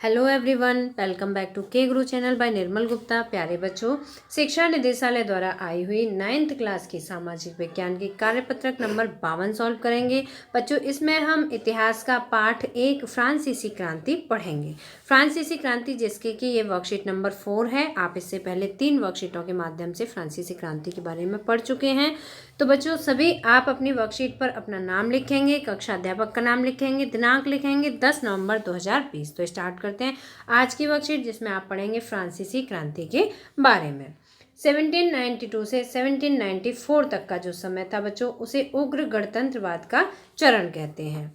Hello everyone, welcome back to K Guru channel bye निर्मल गुप्ता। प्यारे बच्चों, शिक्षा निदेशालय द्वारा आई हुई 9th क्लास की सामाजिक विज्ञान की कार्यपत्रक नंबर 52 सॉल्व करेंगे। बच्चों, इसमें हम इतिहास का पाठ 1 फ्रांसीसी क्रांति पढ़ेंगे। फ्रांसीसी क्रांति जिसके कि ये वर्कशीट नंबर 4 है। आप इससे पहले 3 वर्कशीटों के माध्यम से फ्रांसीसी क्रांति के बारे में पढ़ चुके हैं। तो बच्चों, सभी आप अपनी वर्कशीट पर अपना नाम लिखेंगे, कक्षा अध्यापक का नाम लिखेंगे, दिनांक लिखेंगे 10 नवंबर 2020। तो स्टार्ट करते हैं आज की वर्कशीट, जिसमें आप पढ़ेंगे फ्रांसीसी क्रांति के बारे में। 1792 से 1794 तक का जो समय था बच्चों, उसे उग्र गणतंत्रवाद का चरण कहते हैं।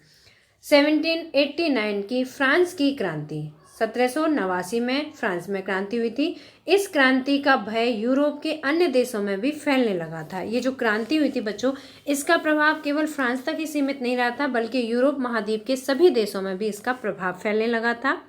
1789 की फ्रांस की क्रांति, 1789 में फ्रांस में क्रांति हुई थी। इस क्रांति का भय यूरोप के अन्य देशों में भी फैलने लगा था। ये जो क्रांति हुई थी बच्चों, इसका प्रभाव केवल फ्रांस तक ही सीमित नहीं रहा था, बल्कि यूरोप महाद्वीप के सभी देशों में भी इसका प्रभाव फैलने लगा था।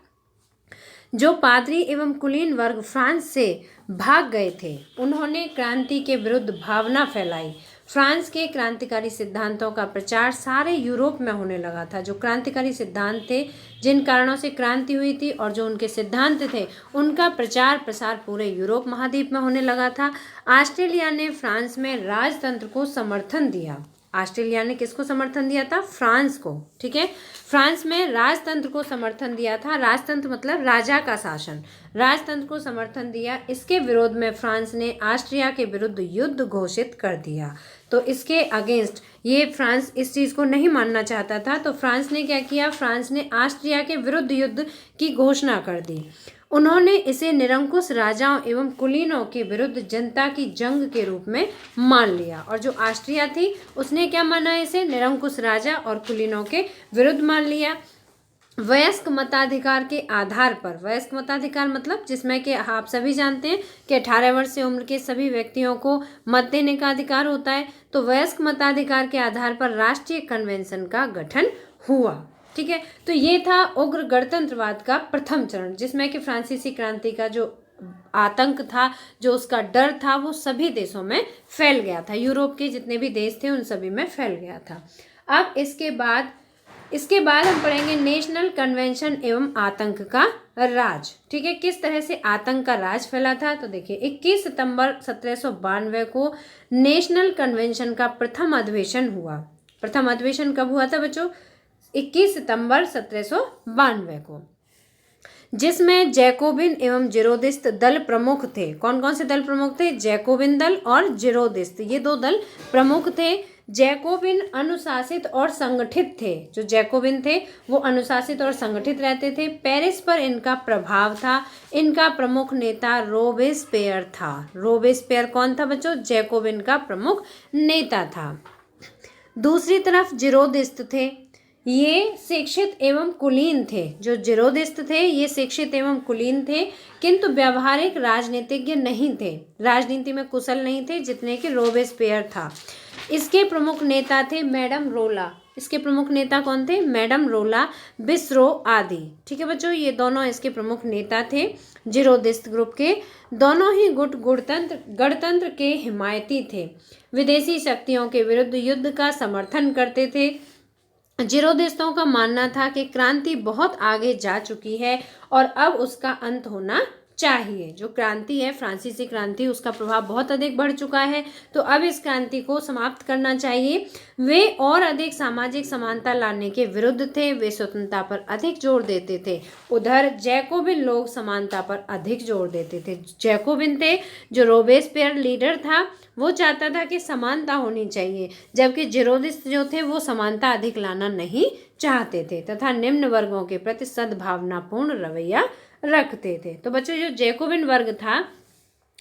जो पादरी एवं कुलीन वर्ग फ्रांस से भाग गए थे, उन्होंने क्रांति के विरुद्ध भावना फैलाई। फ्रांस के क्रांतिकारी सिद्धांतों का प्रचार सारे यूरोप में होने लगा था। जो क्रांतिकारी सिद्धांत थे, जिन कारणों से क्रांति हुई थी और जो उनके सिद्धांत थे, उनका प्रचार प्रसार पूरे यूरोप महाद्वीप में होने लगा था। ऑस्ट्रेलिया ने फ्रांस में राजतंत्र को समर्थन दिया। ऑस्ट्रेलिया ने किसको समर्थन दिया था? फ्रांस को। ठीक है, फ्रांस में राजतंत्र को समर्थन दिया था। राजतंत्र मतलब राजा का शासन। राजतंत्र को समर्थन दिया। इसके विरोध में फ्रांस ने ऑस्ट्रिया के विरुद्ध युद्ध घोषित कर दिया। तो इसके अगेंस्ट ये फ्रांस इस चीज़ को नहीं मानना चाहता था। तो फ्रांस ने क्या किया? फ्रांस ने ऑस्ट्रिया के विरुद्ध युद्ध की घोषणा कर दी। उन्होंने इसे निरंकुश राजाओं एवं कुलीनों के विरुद्ध जनता की जंग के रूप में मान लिया। और जो ऑस्ट्रिया थी, उसने क्या माना? इसे निरंकुश राजा और कुलीनों के विरुद्ध मान लिया। वयस्क मताधिकार के आधार पर, वयस्क मताधिकार मतलब जिसमें कि आप सभी जानते हैं कि 18 वर्ष से उम्र के सभी व्यक्तियों को मत देने का अधिकार होता है। तो वयस्क मताधिकार के आधार पर राष्ट्रीय कन्वेंशन का गठन हुआ। ठीक है, तो ये था उग्र गणतंत्रवाद का प्रथम चरण, जिसमें कि फ्रांसीसी क्रांति का जो आतंक था, जो उसका डर था, वो सभी देशों में फैल गया था। यूरोप के जितने भी देश थे, उन सभी में फैल गया था। अब इसके बाद हम पढ़ेंगे नेशनल कन्वेंशन एवं आतंक का राज। ठीक है, किस तरह से आतंक का राज फैला था? तो देखिए, 21 सितंबर 1792 को नेशनल कन्वेंशन का प्रथम अधिवेशन हुआ। प्रथम अधिवेशन कब हुआ था बच्चों? 21 सितंबर 1792 को, जिसमें जैकोबिन एवं जिरोदिस्त दल प्रमुख थे। कौन कौन से दल प्रमुख थे? जैकोबिन दल और जिरोदिस्त, ये दो दल प्रमुख थे। जैकोबिन अनुशासित और संगठित थे। जो जैकोबिन थे, वो अनुशासित और संगठित रहते थे। पेरिस पर इनका प्रभाव था। इनका प्रमुख नेता रोबेस्पियर था। रोबेस्पियर कौन था बच्चों? जैकोबिन का प्रमुख नेता था। दूसरी तरफ जिरोदिस्त थे। ये शिक्षित एवं कुलीन थे। जो जिरोदिस्त थे, ये शिक्षित एवं कुलीन थे, किंतु व्यावहारिक राजनीतिज्ञ नहीं थे। राजनीति में कुशल नहीं थे जितने कि रोबेस्पियर था। इसके प्रमुख नेता थे मैडम रोला। इसके प्रमुख नेता कौन थे? मैडम रोला, बिस्रो आदि। ठीक है बच्चों, ये दोनों इसके प्रमुख नेता थे जिरोदिस्त ग्रुप के। दोनों ही गुट गणतंत्र के हिमायती थे। विदेशी शक्तियों के विरुद्ध युद्ध का समर्थन करते थे। जिरोदिस्तों का मानना था कि क्रांति बहुत आगे जा चुकी है और अब उसका अंत होना चाहिए। जो क्रांति है, फ्रांसीसी क्रांति, उसका प्रभाव बहुत अधिक बढ़ चुका है, तो अब इस क्रांति को समाप्त करना चाहिए। वे और अधिक सामाजिक समानता लाने के विरुद्ध थे। वे स्वतंत्रता पर अधिक जोर देते थे। उधर जैकोबिन लोग समानता पर अधिक जोर देते थे। जैकोबिन थे, जो रोबेस्पियर लीडर था, वो चाहता था कि समानता होनी चाहिए, जबकि जिरोदिस्त जो थे, वो समानता अधिक लाना नहीं चाहते थे तथा निम्न वर्गों के प्रति सद्भावनापूर्ण रवैया रखते थे। तो बच्चों, जो जैकोबिन वर्ग था,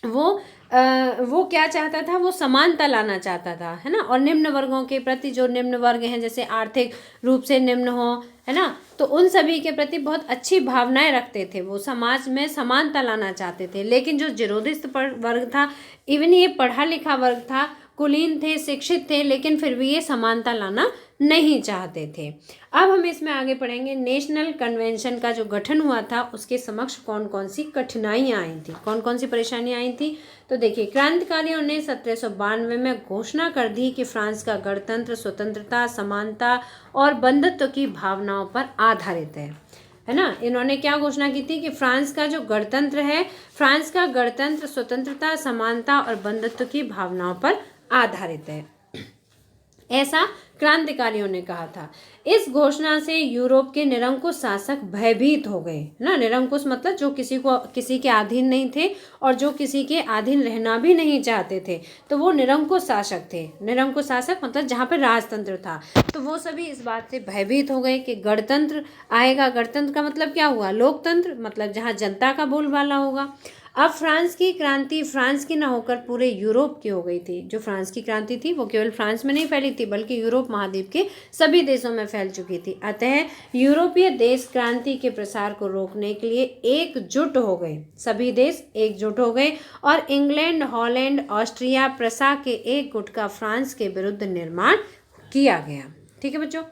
वो क्या चाहता था? वो समानता लाना चाहता था, है ना। और निम्न वर्गों के प्रति, जो निम्न वर्ग हैं, जैसे आर्थिक रूप से निम्न हो, है ना, तो उन सभी के प्रति बहुत अच्छी भावनाएं रखते थे। वो समाज में समानता लाना चाहते थे। लेकिन जो जिरोदिस्त वर्ग था, इवन ये पढ़ा लिखा वर्ग था, कुलीन थे, शिक्षित थे, लेकिन फिर भी ये समानता लाना नहीं चाहते थे। अब हम इसमें आगे पढ़ेंगे नेशनल कन्वेंशन का जो गठन हुआ था, उसके समक्ष कौन कौन सी कठिनाइयाँ आई थी, कौन कौन सी परेशानियाँ आई थी। तो देखिए, क्रांतिकारियों ने 1792 में घोषणा कर दी कि फ्रांस का गणतंत्र स्वतंत्रता, समानता और बंधुत्व की भावनाओं पर आधारित है। है ना। इन्होंने क्या घोषणा की थी कि फ्रांस का जो गणतंत्र है, फ्रांस का गणतंत्र स्वतंत्रता, समानता और बंधुत्व की भावनाओं पर आधारित है, ऐसा क्रांतिकारियों ने कहा था। इस घोषणा से यूरोप के निरंकुश शासक भयभीत हो गए ना। निरंकुश मतलब जो किसी के अधीन नहीं थे और जो किसी के अधीन रहना भी नहीं चाहते थे, तो वो निरंकुश शासक थे। निरंकुश शासक मतलब जहाँ पर राजतंत्र था, तो वो सभी इस बात से भयभीत हो गए कि गणतंत्र आएगा। गणतंत्र का मतलब क्या हुआ? लोकतंत्र, मतलब जहाँ जनता का बोलबाला होगा। अब फ्रांस की क्रांति फ्रांस की न होकर पूरे यूरोप की हो गई थी। जो फ्रांस की क्रांति थी वो केवल फ्रांस में नहीं फैली थी, बल्कि यूरोप महाद्वीप के सभी देशों में फैल चुकी थी। अतः यूरोपीय देश क्रांति के प्रसार को रोकने के लिए एकजुट हो गए। सभी देश एकजुट हो गए और इंग्लैंड, हॉलैंड, ऑस्ट्रिया, प्रसा के एक गुट का फ्रांस के विरुद्ध निर्माण किया गया। ठीक है बच्चों,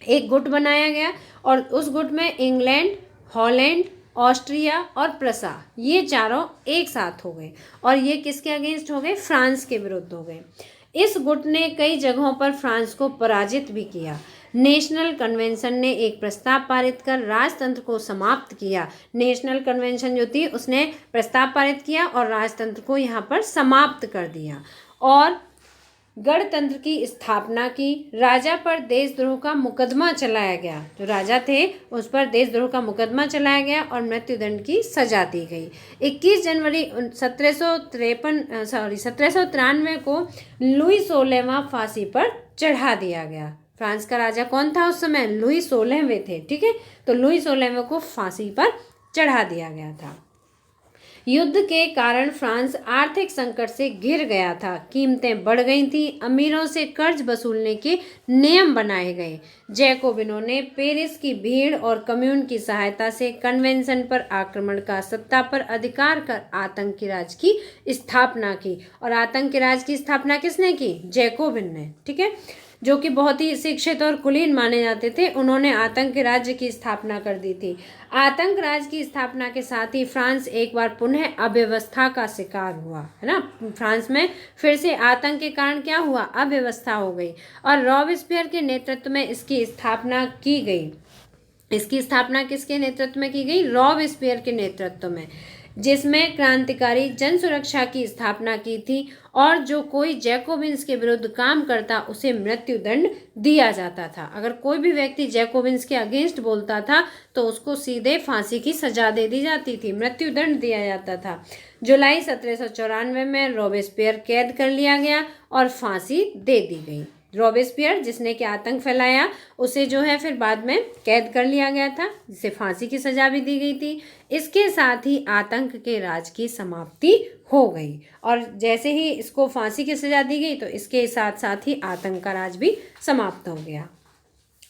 एक गुट बनाया गया और उस गुट में इंग्लैंड, हॉलैंड, ऑस्ट्रिया और प्रसा, ये चारों एक साथ हो गए और ये किसके अगेंस्ट हो गए? फ्रांस के विरुद्ध हो गए। इस गुट ने कई जगहों पर फ्रांस को पराजित भी किया। नेशनल कन्वेंशन ने एक प्रस्ताव पारित कर राजतंत्र को समाप्त किया। नेशनल कन्वेंशन जो थी उसने प्रस्ताव पारित किया और राजतंत्र को यहाँ पर समाप्त कर दिया और गणतंत्र की स्थापना की। राजा पर देशद्रोह का मुकदमा चलाया गया। जो राजा थे उस पर देशद्रोह का मुकदमा चलाया गया और मृत्युदंड की सजा दी गई। 21 जनवरी 1793 को लुई 16वां फांसी पर चढ़ा दिया गया। फ्रांस का राजा कौन था उस समय? लुई 16वें थे। ठीक है, तो लुई 16वें को फांसी पर चढ़ा दिया गया था। युद्ध के कारण फ्रांस आर्थिक संकट से घिर गया था। कीमतें बढ़ गई थी। अमीरों से कर्ज वसूलने के नियम बनाए गए। जैकोबिनों ने पेरिस की भीड़ और कम्यून की सहायता से कन्वेंशन पर आक्रमण का सत्ता पर अधिकार कर आतंकी राज की स्थापना की। और आतंकी राज की स्थापना किसने की? जैकोबिन ने। ठीक है, जो कि बहुत ही शिक्षित और कुलीन माने जाते थे, उन्होंने आतंक राज्य की स्थापना कर दी थी। आतंक राज्य की स्थापना के साथ ही फ्रांस एक बार पुनः अव्यवस्था का शिकार हुआ, है ना। फ्रांस में फिर से आतंक के कारण क्या हुआ? अव्यवस्था हो गई और रॉबेस्पियर के नेतृत्व में इसकी स्थापना की गई। इसकी स्थापना किसके नेतृत्व में की गई? रॉबेस्पियर के नेतृत्व में, जिसमें क्रांतिकारी जन सुरक्षा की स्थापना की थी और जो कोई जैकोबिन्स के विरुद्ध काम करता उसे मृत्युदंड दिया जाता था। अगर कोई भी व्यक्ति जैकोबिन्स के अगेंस्ट बोलता था तो उसको सीधे फांसी की सजा दे दी जाती थी, मृत्युदंड दिया जाता था। जुलाई 1794 में रॉबेस्पियर कैद कर लिया गया और फांसी दे दी गई। रॉबेस्पियर जिसने कि आतंक फैलाया, उसे जो है फिर बाद में कैद कर लिया गया था, जिसे फांसी की सजा भी दी गई थी। इसके साथ ही आतंक के राज की समाप्ति हो गई और जैसे ही इसको फांसी की सजा दी गई तो इसके साथ साथ ही आतंक का राज भी समाप्त हो गया।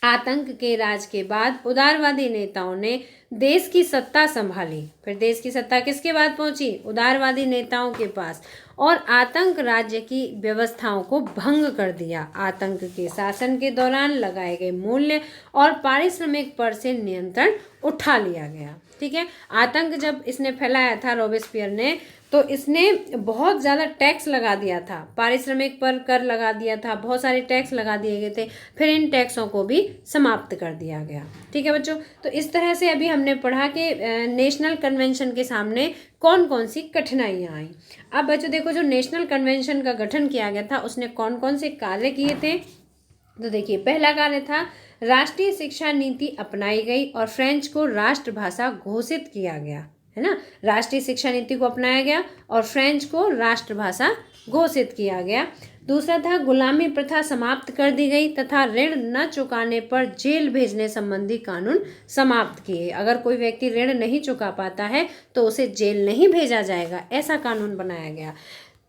आतंक के राज के बाद उदारवादी नेताओं ने देश की सत्ता संभाली। फिर देश की सत्ता किसके बाद पहुंची? उदारवादी नेताओं के पास, और आतंक राज्य की व्यवस्थाओं को भंग कर दिया। आतंक के शासन के दौरान लगाए गए मूल्य और पारिश्रमिक पर से नियंत्रण उठा लिया गया। ठीक है, आतंक जब इसने फैलाया था रॉबेस्पियर ने, तो इसने बहुत ज़्यादा टैक्स लगा दिया था, पारिश्रमिक पर कर लगा दिया था, बहुत सारे टैक्स लगा दिए गए थे। फिर इन टैक्सों को भी समाप्त कर दिया गया। ठीक है बच्चों, तो इस तरह से अभी हमने पढ़ा कि नेशनल कन्वेंशन के सामने कौन कौन सी कठिनाइयाँ आई। अब बच्चों देखो, जो नेशनल कन्वेंशन का गठन किया गया था उसने कौन कौन से कार्य किए थे। तो देखिए, पहला कार्य था राष्ट्रीय शिक्षा नीति अपनाई गई और फ्रेंच को राष्ट्रभाषा घोषित किया गया, है ना। राष्ट्रीय शिक्षा नीति को अपनाया गया और फ्रेंच को राष्ट्रभाषा घोषित किया गया। दूसरा था गुलामी प्रथा समाप्त कर दी गई तथा ऋण न चुकाने पर जेल भेजने संबंधी कानून समाप्त किए। अगर कोई व्यक्ति ऋण नहीं चुका पाता है तो उसे जेल नहीं भेजा जाएगा, ऐसा कानून बनाया गया।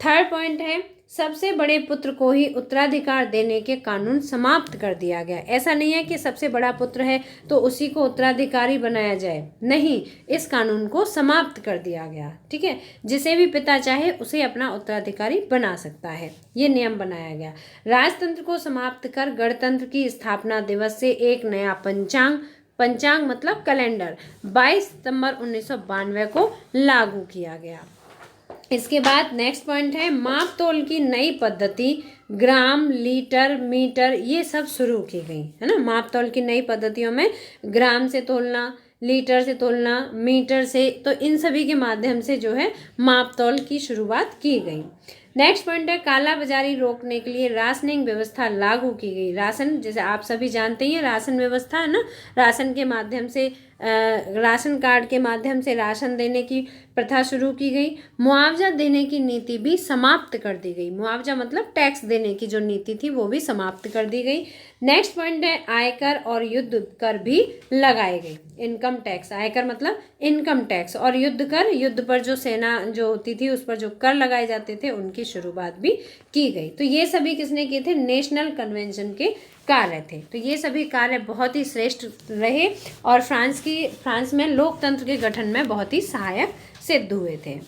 थर्ड पॉइंट है सबसे बड़े पुत्र को ही उत्तराधिकार देने के कानून समाप्त कर दिया गया। ऐसा नहीं है कि सबसे बड़ा पुत्र है तो उसी को उत्तराधिकारी बनाया जाए, नहीं, इस कानून को समाप्त कर दिया गया। ठीक है, जिसे भी पिता चाहे उसे अपना उत्तराधिकारी बना सकता है, ये नियम बनाया गया। राजतंत्र को समाप्त कर गणतंत्र की स्थापना दिवस से एक नया पंचांग मतलब कैलेंडर 22 सितंबर 1992 को लागू किया गया। इसके बाद नेक्स्ट पॉइंट है माप तोल की नई पद्धति, ग्राम, लीटर, मीटर, ये सब शुरू की गई, है ना। माप तोल की नई पद्धतियों में ग्राम से तोलना, लीटर से तोलना, मीटर से, तो इन सभी के माध्यम से जो है माप तौल की शुरुआत की गई। नेक्स्ट पॉइंट है काला बाजारी रोकने के लिए राशनिंग व्यवस्था लागू की गई। राशन, जैसे आप सभी जानते ही हैं, राशन व्यवस्था है ना, राशन के माध्यम से राशन कार्ड के माध्यम से राशन देने की प्रथा शुरू की गई। मुआवजा देने की नीति भी समाप्त कर दी गई। मुआवजा मतलब टैक्स देने की जो नीति थी वो भी समाप्त कर दी गई। नेक्स्ट पॉइंट है आयकर और युद्ध कर भी लगाए गए। इनकम टैक्स, आयकर मतलब इनकम टैक्स, और युद्ध कर, युद्ध पर जो सेना जो होती थी उस पर जो कर लगाए जाते थे उनकी शुरुआत भी की गई। तो ये सभी किसने किए थे? नेशनल कन्वेंशन के कार्य थे। तो ये सभी कार्य बहुत ही श्रेष्ठ रहे और फ्रांस में लोकतंत्र के गठन में बहुत ही सहायक सिद्ध हुए थे।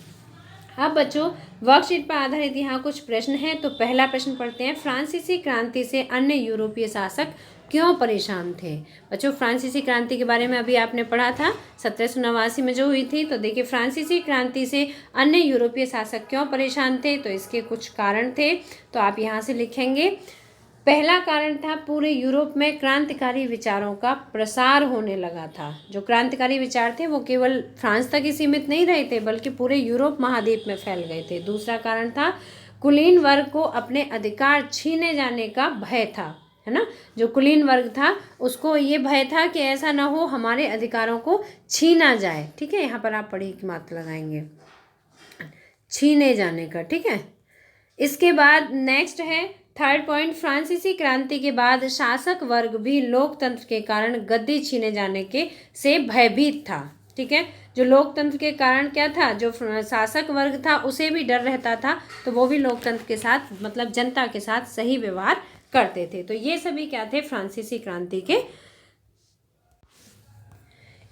अब बच्चों वर्कशीट पर आधारित यहाँ कुछ प्रश्न हैं। तो पहला प्रश्न पढ़ते हैं, फ्रांसीसी क्रांति से अन्य यूरोपीय शासक क्यों परेशान थे? बच्चों फ्रांसीसी क्रांति के बारे में अभी आपने पढ़ा था 1789 में जो हुई थी। तो देखिए फ्रांसीसी क्रांति से अन्य यूरोपीय शासक क्यों परेशान थे? तो इसके कुछ कारण थे, तो आप यहाँ से लिखेंगे। पहला कारण था पूरे यूरोप में क्रांतिकारी विचारों का प्रसार होने लगा था। जो क्रांतिकारी विचार थे वो केवल फ्रांस तक ही सीमित नहीं रहे थे बल्कि पूरे यूरोप महाद्वीप में फैल गए थे। दूसरा कारण था कुलीन वर्ग को अपने अधिकार छीने जाने का भय था, है ना। जो कुलीन वर्ग था उसको ये भय था कि ऐसा ना हो हमारे अधिकारों को छीना जाए। ठीक है, यहाँ पर आप पढ़ी की मात्रा लगाएंगे, छीने जाने का। ठीक है, इसके बाद नेक्स्ट है थर्ड पॉइंट, फ्रांसीसी क्रांति के बाद शासक वर्ग भी लोकतंत्र के कारण गद्दी छीने जाने के से भयभीत था। ठीक है, जो लोकतंत्र के कारण क्या था, जो शासक वर्ग था उसे भी डर रहता था, तो वो भी लोकतंत्र के साथ मतलब जनता के साथ सही व्यवहार करते थे। तो ये सभी क्या थे? फ्रांसीसी क्रांति के।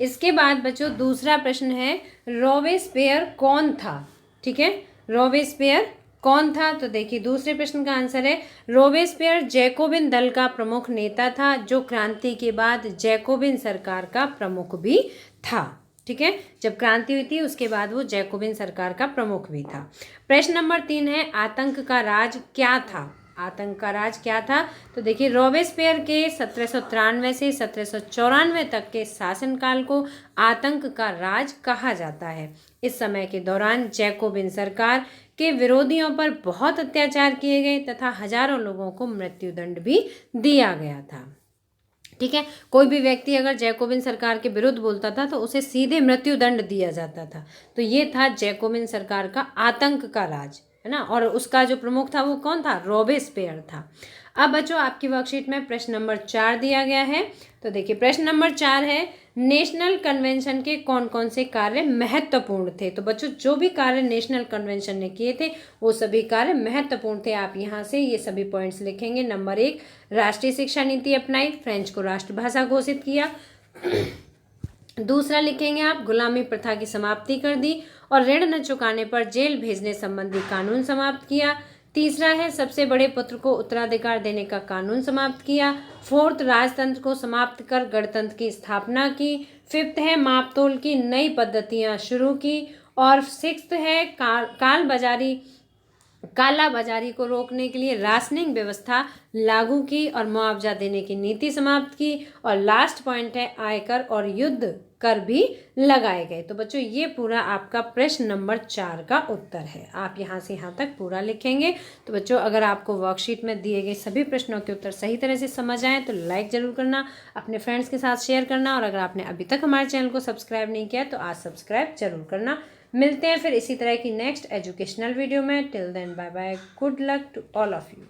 इसके बाद बच्चों दूसरा प्रश्न है, रॉबेस्पियर कौन था? ठीक है, रॉबेस्पियर कौन था? तो देखिए दूसरे प्रश्न का आंसर है रॉबेस्पियर जैकोबिन दल का प्रमुख नेता था, जो क्रांति के बाद जैकोबिन सरकार का प्रमुख भी था। ठीक है, जब क्रांति हुई थी उसके बाद वो जैकोबिन सरकार का प्रमुख भी था। प्रश्न नंबर 3 है आतंक का राज क्या था? आतंक का राज क्या था? तो देखिए रॉबेस्पियर के 1793 से 1794 तक के शासनकाल को आतंक का राज कहा जाता है। इस समय के दौरान जैकोबिन सरकार के विरोधियों पर बहुत अत्याचार किए गए तथा हजारों लोगों को मृत्युदंड भी दिया गया था। ठीक है, कोई भी व्यक्ति अगर जैकोबिन सरकार के विरुद्ध बोलता था तो उसे सीधे मृत्युदंड दिया जाता था। तो ये था जैकोबिन सरकार का आतंक का राज, है ना। और उसका जो प्रमुख था वो कौन था? रॉबेस्पियर था। अब बच्चों आपकी वर्कशीट में प्रश्न नंबर 4 दिया गया है। तो देखिए प्रश्न नंबर 4 है नेशनल कन्वेंशन के कौन कौन से कार्य महत्वपूर्ण थे? तो बच्चों जो भी कार्य नेशनल कन्वेंशन ने किए थे वो सभी कार्य महत्वपूर्ण थे। आप यहाँ से ये सभी पॉइंट्स लिखेंगे। नंबर 1, राष्ट्रीय शिक्षा नीति अपनाई, फ्रेंच को राष्ट्रभाषा घोषित किया। दूसरा लिखेंगे आप गुलामी प्रथा की समाप्ति कर दी और ऋण न चुकाने पर जेल भेजने संबंधी कानून समाप्त किया। तीसरा है सबसे बड़े पुत्र को उत्तराधिकार देने का कानून समाप्त किया। फोर्थ, राजतंत्र को समाप्त कर गणतंत्र की स्थापना की। फिफ्थ है मापतोल की नई पद्धतियां शुरू की। और सिक्स्थ है काला बाजारी को रोकने के लिए राशनिंग व्यवस्था लागू की और मुआवजा देने की नीति समाप्त की। और लास्ट पॉइंट है आयकर और युद्ध कर भी लगाए गए। तो बच्चों ये पूरा आपका प्रश्न नंबर 4 का उत्तर है। आप यहाँ से यहाँ तक पूरा लिखेंगे। तो बच्चों अगर आपको वर्कशीट में दिए गए सभी प्रश्नों के उत्तर सही तरह से समझ आए तो लाइक ज़रूर करना, अपने फ्रेंड्स के साथ शेयर करना, और अगर आपने अभी तक हमारे चैनल को सब्सक्राइब नहीं किया तो आज सब्सक्राइब जरूर करना। मिलते हैं फिर इसी तरह की नेक्स्ट एजुकेशनल वीडियो में। Till then bye bye, good luck to all of you.